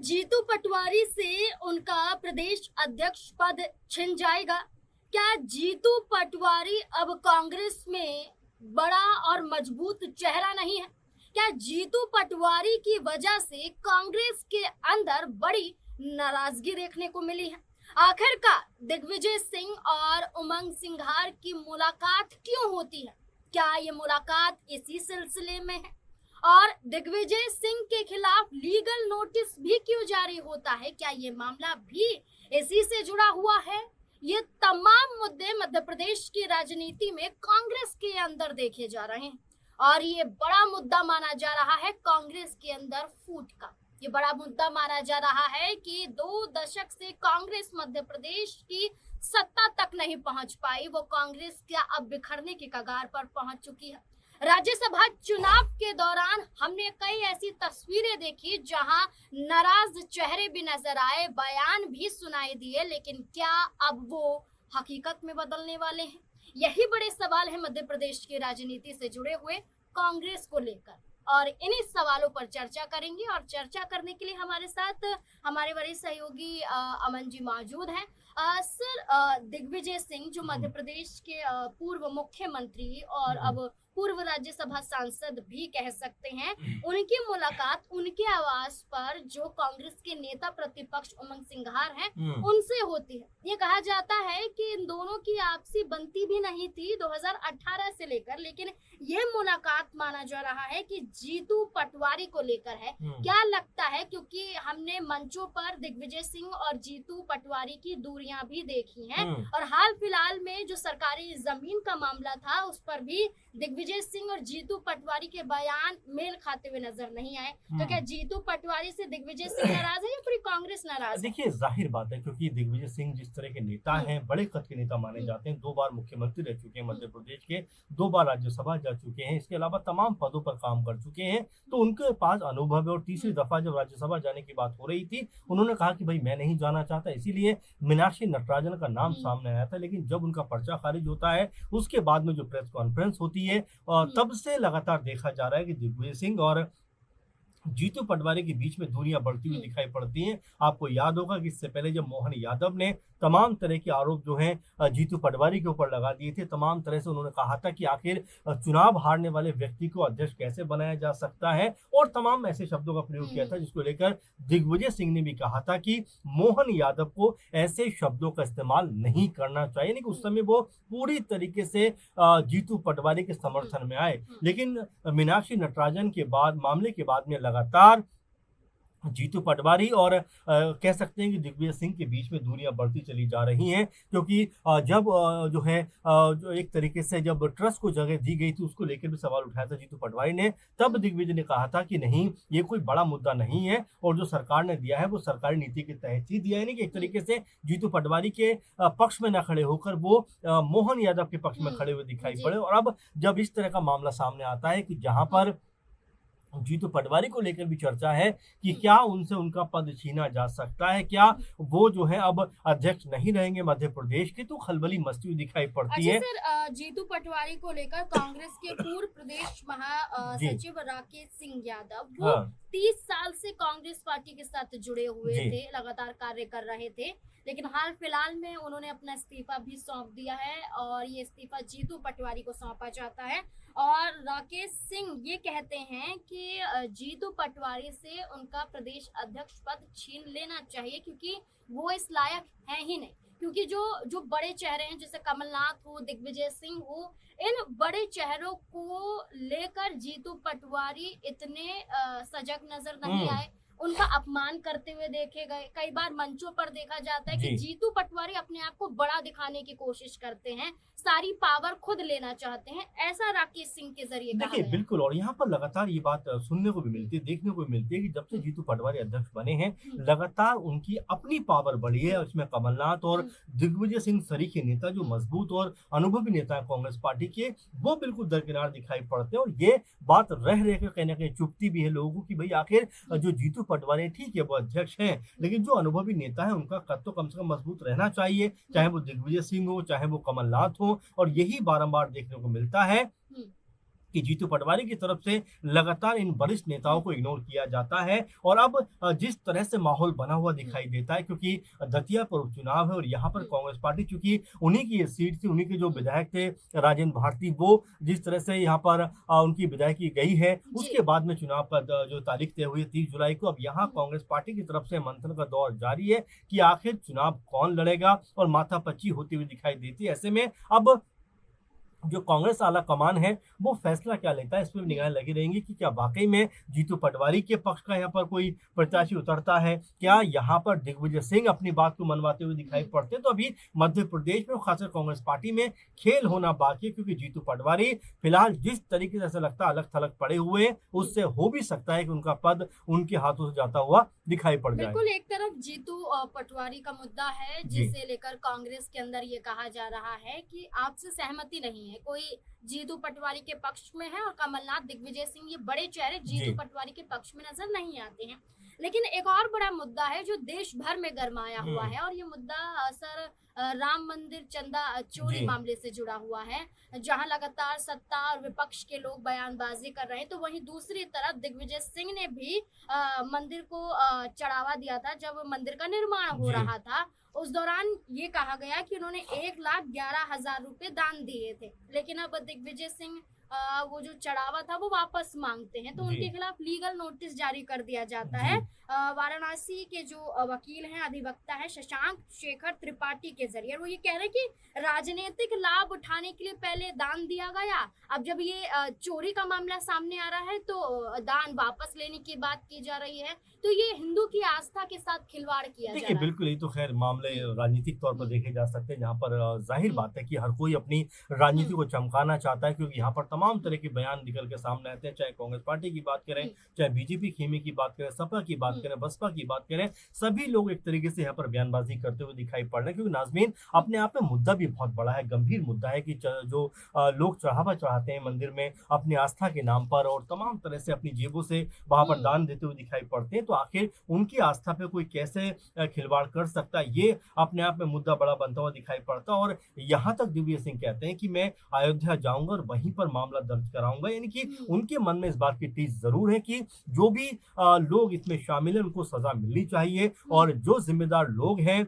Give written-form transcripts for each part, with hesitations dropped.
जीतू पटवारी से उनका प्रदेश अध्यक्ष पद छिन जाएगा। क्या जीतू पटवारी अब कांग्रेस में बड़ा और मजबूत चेहरा नहीं है? क्या जीतू पटवारी की वजह से कांग्रेस के अंदर बड़ी नाराजगी देखने को मिली है? आखिरकार दिग्विजय सिंह और उमंग सिंघार की मुलाकात क्यों होती है? क्या ये मुलाकात इसी सिलसिले में है? और दिग्विजय सिंह के खिलाफ लीगल नोटिस भी क्यों जारी होता है? क्या ये मामला भी इसी से जुड़ा हुआ है? ये तमाम मुद्दे मध्य प्रदेश की राजनीति में कांग्रेस के अंदर देखे जा रहे हैं और ये बड़ा मुद्दा माना जा रहा है कांग्रेस के अंदर फूट का। ये बड़ा मुद्दा माना जा रहा है कि 2 दशक से कांग्रेस मध्य प्रदेश की सत्ता तक नहीं पहुंच पाई। वो कांग्रेस क्या अब बिखरने के कगार पर पहुंच चुकी है। राज्यसभा चुनाव के दौरान हमने कई ऐसी तस्वीरें देखी जहां नाराज चेहरे भी नजर आए, बयान भी सुनाई दिए, लेकिन क्या अब वो हकीकत में बदलने वाले हैं? यही बड़े सवाल है मध्य प्रदेश की राजनीति से जुड़े हुए कांग्रेस को लेकर और इन्हीं सवालों पर चर्चा करेंगे। और चर्चा करने के लिए हमारे साथ हमारे वरिष्ठ सहयोगी अमन जी मौजूद हैं। सर, दिग्विजय सिंह जो मध्य प्रदेश के पूर्व मुख्यमंत्री और अब पूर्व राज्यसभा सांसद भी कह सकते हैं, उनकी मुलाकात उनके आवास पर जो कांग्रेस के नेता प्रतिपक्ष उमंग सिंघार हैं उनसे होती है। ये कहा जाता है कि इन दोनों की आपसी बनती भी नहीं थी 2018 से लेकर, लेकिन ये मुलाकात माना जा रहा है कि जीतू पटवारी को लेकर है। क्या लगता है, क्योंकि हमने मंचों पर दिग्विजय सिंह और जीतू पटवारी की दूरियां भी देखी हैं और हाल फिलहाल में जो सरकारी जमीन का मामला था उस पर भी दिग्विजय सिंह और जीतू पटवारी के बयान मेल खाते हुए नजर नहीं आए। तो क्या जीतू पटवारी से दिग्विजय सिंह नाराज है या पूरी कांग्रेस नाराज है? देखिए, जाहिर बात है क्योंकि दिग्विजय सिंह जिस तरह के नेता हैं, बड़े कद के नेता माने जाते हैं। 2 बार मुख्यमंत्री रह चुके हैं मध्य प्रदेश के, 2 बार राज्यसभा जा चुके हैं, इसके अलावा तमाम पदों पर काम कर चुके हैं, तो उनके पास अनुभव है। और तीसरी दफा जब राज्यसभा जाने की बात हो रही थी, उन्होंने कहा कि भाई मैं नहीं जाना चाहता, इसीलिए मीनाक्षी नटराजन का नाम सामने आया था। लेकिन जब उनका पर्चा खारिज होता है, उसके बाद में जो प्रेस कॉन्फ्रेंस होती है, और तब से लगातार देखा जा रहा है कि दिग्विजय सिंह और जीतू पटवारी के बीच में दूरियां बढ़ती हुई दिखाई पड़ती हैं। आपको याद होगा कि इससे पहले जब मोहन यादव ने तमाम तरह के आरोप जो हैं जीतू पटवारी के ऊपर लगा दिए थे, तमाम तरह से उन्होंने कहा था कि आखिर चुनाव हारने वाले व्यक्ति को अध्यक्ष कैसे बनाया जा सकता है, और तमाम ऐसे शब्दों का प्रयोग किया था जिसको लेकर दिग्विजय सिंह ने भी कहा था कि मोहन यादव को ऐसे शब्दों का इस्तेमाल नहीं करना चाहिए। यानी कि उस समय वो पूरी तरीके से जीतू पटवारी के समर्थन में आए। लेकिन मीनाक्षी नटराजन के बाद मामले के बाद में लगातार जीतू पटवारी और कह सकते हैं कि दिग्विजय सिंह के बीच में दूरियां बढ़ती चली जा रही हैं, क्योंकि जब जो है जो एक तरीके से जब ट्रस्ट को जगह दी गई थी, उसको लेकर भी सवाल उठाया था जीतू पटवारी ने। तब दिग्विजय ने कहा था कि नहीं, ये कोई बड़ा मुद्दा नहीं है, और जो सरकार ने दिया है वो सरकारी नीति के तहत ही दिया है। नहीं कि एक तरीके से जीतू पटवारी के पक्ष में न खड़े होकर वो मोहन यादव के पक्ष में खड़े हुए दिखाई पड़े। और अब जब इस तरह का मामला सामने आता है कि जहां पर जीतू पटवारी को लेकर भी चर्चा है कि क्या उनसे उनका पद छीना जा सकता है, क्या वो जो है अब अध्यक्ष नहीं रहेंगे मध्य प्रदेश के, तो खलबली मचती हुई दिखाई पड़ती है। सर, जीतू पटवारी को लेकर कांग्रेस के पूर्व प्रदेश महासचिव राकेश सिंह यादव वो 30 साल से कांग्रेस पार्टी के साथ जुड़े हुए थे, लगातार कार्य कर रहे थे, लेकिन हाल फिलहाल में उन्होंने अपना इस्तीफा भी सौंप दिया है और ये इस्तीफा जीतू पटवारी को सौंपा जाता है। और राकेश सिंह ये कहते हैं कि जीतू पटवारी से उनका प्रदेश अध्यक्ष पद छीन लेना चाहिए, क्योंकि वो इस लायक है ही नहीं। क्योंकि जो बड़े चेहरे हैं, जैसे कमलनाथ हो, दिग्विजय सिंह हो, इन बड़े चेहरों को लेकर जीतू पटवारी इतने सजग नजर नहीं आए, उनका अपमान करते हुए देखे गए। कई बार मंचों पर देखा जाता है कि जीतू पटवारी अपने आप को बड़ा दिखाने की कोशिश करते हैं, सारी पावर खुद लेना चाहते हैं, ऐसा राकेश सिंह के जरिए कहा देखिए गया। बिल्कुल, और यहाँ पर लगातार ये बात सुनने को भी मिलती है, देखने को भी मिलती है कि जब से जीतू पटवारी अध्यक्ष बने हैं, लगातार उनकी अपनी पावर बढ़ी है। उसमें कमलनाथ और दिग्विजय सिंह सरीखे नेता, जो मजबूत और अनुभवी नेता है कांग्रेस पार्टी के, वो बिल्कुल दरकिनार दिखाई पड़ते हैं। और ये बात रह रह कर कहीं ना कहीं चुभती भी है लोगों को कि भाई आखिर जो जीतू पटवारी, ठीक है वो अध्यक्ष हैं, लेकिन जो अनुभवी नेता है उनका कद तो कम से कम मजबूत रहना चाहिए, चाहे वो दिग्विजय सिंह हो, चाहे वो कमलनाथ हो। और यही बारंबार देखने को मिलता है कि जीतू पटवारी की तरफ से लगातार इन वरिष्ठ नेताओं को इग्नोर किया जाता है और अब जिस तरह से माहौल बना हुआ दिखाई देता है, क्योंकि दतिया पर उपचुनाव है और यहाँ पर कांग्रेस पार्टी, चूंकि उन्हीं की ये सीट थी, उन्हीं के जो विधायक थे राजेंद्र भारती, वो जिस तरह से यहाँ पर उनकी विधायकी गई है, जी। उसके बाद में चुनाव का जो तारीख तय हुई 30 जुलाई को, अब यहाँ कांग्रेस पार्टी की तरफ से मंथन का दौर जारी है कि आखिर चुनाव कौन लड़ेगा और माथापच्ची होती हुई दिखाई देती है। ऐसे में अब जो कांग्रेस आला कमान है वो फैसला क्या लेता है, इस पर निगाहें लगी रहेंगी कि क्या वाकई में जीतू पटवारी के पक्ष का यहाँ पर कोई प्रत्याशी उतरता है, क्या यहाँ पर दिग्विजय सिंह अपनी बात को मनवाते हुए दिखाई पड़ते हैं। तो अभी मध्य प्रदेश में खासकर कांग्रेस पार्टी में खेल होना बाकी है, क्योंकि जीतू पटवारी फिलहाल जिस तरीके से ऐसा लगता है अलग थलग पड़े हुए हैं, उससे हो भी सकता है कि उनका पद उनके हाथों से जाता हुआ दिखाई पड़ जाए। बिल्कुल, एक तरफ जीतू पटवारी का मुद्दा है जिसे लेकर कांग्रेस के अंदर ये कहा जा रहा है कि आपसे सहमति नहीं है, कोई जीतू पटवारी के पक्ष में है और कमलनाथ, दिग्विजय सिंह, ये बड़े चेहरे जीतू पटवारी के पक्ष में नजर नहीं आते हैं। लेकिन एक और बड़ा मुद्दा है जो देश भर में गरमाया हुआ है और ये मुद्दा सर राम मंदिर चंदा चोरी मामले से जुड़ा हुआ है, जहां लगातार सत्ता और विपक्ष के लोग बयानबाजी कर रहे हैं, तो वहीं दूसरी तरफ दिग्विजय सिंह ने भी मंदिर को चढ़ावा दिया था जब मंदिर का निर्माण हो रहा था। उस दौरान ये कहा गया कि उन्होंने 1,11,000 रुपए दान दिए थे, लेकिन अब दिग्विजय सिंह वो जो चढ़ावा था वो वापस मांगते हैं, तो उनके खिलाफ लीगल नोटिस जारी कर दिया जाता है। वाराणसी के जो वकील हैं, अधिवक्ता है शशांक शेखर त्रिपाठी के जरिए, वो ये कह रहे हैं कि राजनीतिक लाभ उठाने के लिए पहले दान दिया गया, अब जब ये चोरी का मामला सामने आ रहा है तो दान वापस लेने की बात की जा रही है, तो ये हिंदू की आस्था के साथ खिलवाड़ किया जा रहा है। बिल्कुल, ये तो खैर मामले राजनीतिक तौर पर देखे जा सकते हैं, जहाँ पर जाहिर बात है कि हर कोई अपनी राजनीति को चमकाना चाहता है, क्योंकि यहाँ पर तमाम तरह के बयान निकल के सामने आते हैं, चाहे कांग्रेस पार्टी की बात करें, चाहे बीजेपी खेमे की बात करें, सपा की बात करें, बसपा की बात करें, सभी लोग एक तरीके से यहाँ पर बयानबाजी करते हुए दिखाई पड़ रहे हैं। क्योंकि नाज़मीन, अपने आप में मुद्दा भी बहुत बड़ा है, गंभीर मुद्दा है कि जो लोग चढ़ावा चढ़ाते हैं मंदिर में अपनी आस्था के नाम पर और तमाम तरह से अपनी जेबों से वहां पर दान देते हुए दिखाई पड़ते हैं, तो आखिर उनकी आस्था पे कोई कैसे खिलवाड़ कर सकता है, ये अपने आप में मुद्दा बड़ा बनता हुआ दिखाई पड़ता है। और यहाँ तक दिग्विजय सिंह कहते हैं कि मैं अयोध्या जाऊंगा और वहीं पर मामला दर्ज कराऊंगा, यानी कि उनके मन में इस बात की टीस जरूर है कि जो भी लोग इसमें शामिल हैं उनको सजा मिलनी चाहिए और जो जिम्मेदार लोग हैं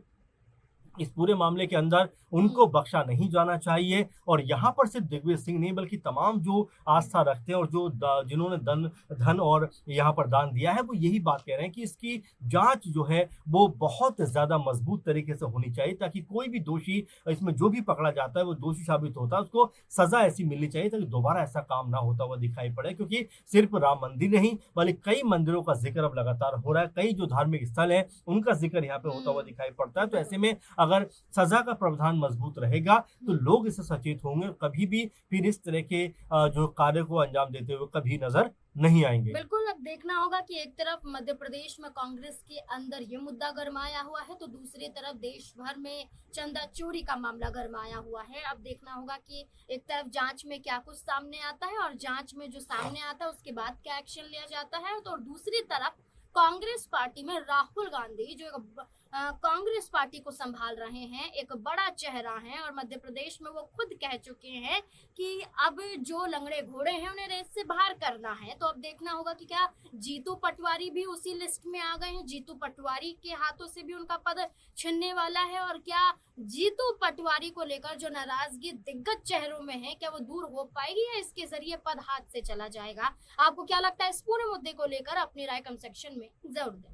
इस पूरे मामले के अंदर उनको बख्शा नहीं जाना चाहिए। और यहाँ पर सिर्फ दिग्विजय सिंह नहीं बल्कि तमाम जो आस्था रखते हैं और जो जिन्होंने धन और यहाँ पर दान दिया है, वो यही बात कह रहे हैं कि इसकी जांच जो है वो बहुत ज्यादा मजबूत तरीके से होनी चाहिए, ताकि कोई भी दोषी इसमें जो भी पकड़ा जाता है वो दोषी साबित होता है, उसको सजा ऐसी मिलनी चाहिए ताकि दोबारा ऐसा काम ना होता हुआ दिखाई पड़े। क्योंकि सिर्फ राम मंदिर नहीं बल्कि कई मंदिरों का जिक्र अब लगातार हो रहा है, कई जो धार्मिक स्थल है उनका जिक्र यहाँ पे होता हुआ दिखाई पड़ता है। तो ऐसे में अगर सजा का प्रावधान मजबूत रहेगा तो लोग इससे सचेत होंगे, कभी भी फिर इस तरह के जो कार्य को अंजाम देते हुए कभी नजर नहीं आएंगे। बिल्कुल, अब देखना होगा कि एक तरफ मध्य प्रदेश में कांग्रेस के अंदर ये मुद्दा गरमाया हुआ है, तो दूसरी तरफ देश भर में चंदा चोरी का मामला गरमाया हुआ है। अब देखना होगा कि एक तरफ जांच में क्या कुछ सामने आता है और जांच में जो सामने आता है उसके बाद क्या एक्शन लिया जाता है, तो दूसरी तरफ कांग्रेस पार्टी में राहुल गांधी जो कांग्रेस पार्टी को संभाल रहे हैं, एक बड़ा चेहरा है और मध्य प्रदेश में वो खुद कह चुके हैं कि अब जो लंगड़े घोड़े हैं उन्हें रेस से बाहर करना है। तो अब देखना होगा कि क्या जीतू पटवारी भी उसी लिस्ट में आ गए हैं, जीतू पटवारी के हाथों से भी उनका पद छिनने वाला है, और क्या जीतू पटवारी को लेकर जो नाराजगी दिग्गज चेहरों में है क्या वो दूर हो पाएगी या इसके जरिए पद हाथ से चला जाएगा। आपको क्या लगता है इस पूरे मुद्दे को लेकर? अपनी राय कमेंट सेक्शन में जरूर दें।